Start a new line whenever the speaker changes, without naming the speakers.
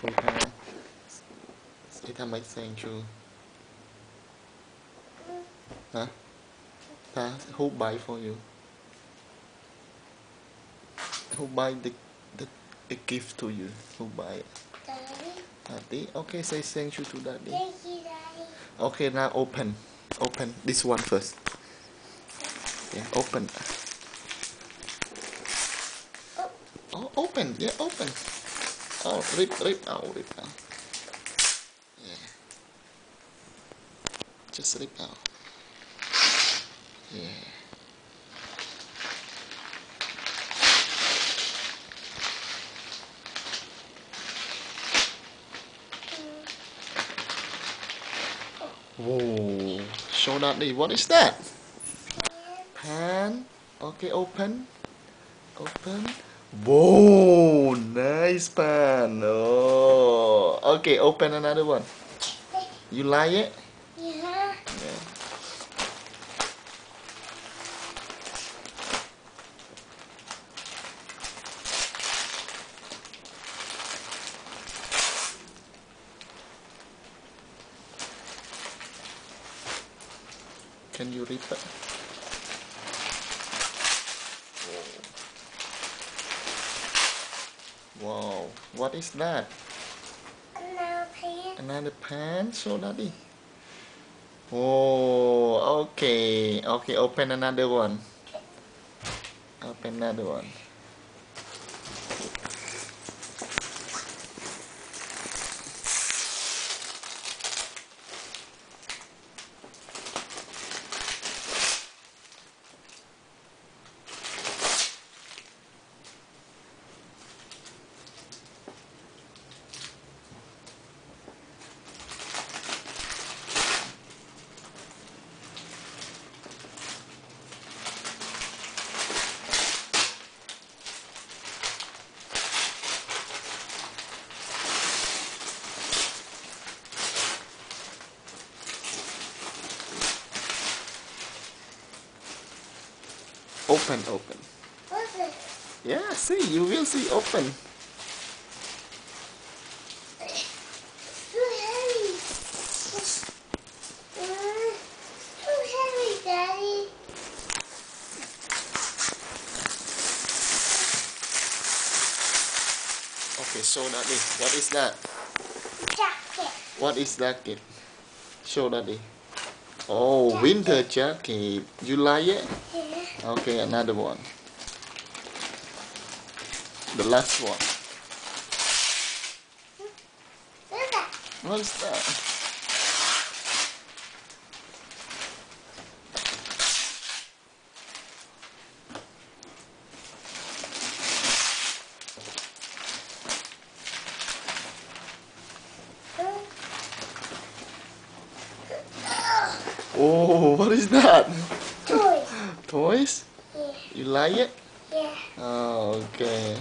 คุณพาที่ทำไมแซงชูฮะพา who buy for you who buy the gift to you who buy it Daddy okay say thank you to Daddy
Thank you, Daddy.
okay now open this one first yeah open oh open yeah open oh rip out yeah just rip out yeah Whoa, show Daddy. What is that? Pan. Okay, open. Whoa, nice pan. Oh, okay, open another one. You like it?
Yeah.
Yeah. Can you rip it? Wow, what is that?
Another pan.
Another pan? Show Daddy. Oh, okay. Okay, open another one. Open another one. Open.
What's it?
Yeah, see, you will see open.
Too heavy. Too heavy, Daddy.
Okay, show Daddy. What is that?
Jacket.
What is jacket? Show Daddy. Oh,
Jacket.
winter jacket. You like it?
Yeah.
Okay, another one. The last one.
What's that?
What is that? Oh, what is that?
Toys.
Toys?
Yeah.
You like it?
Yeah.
Oh, okay.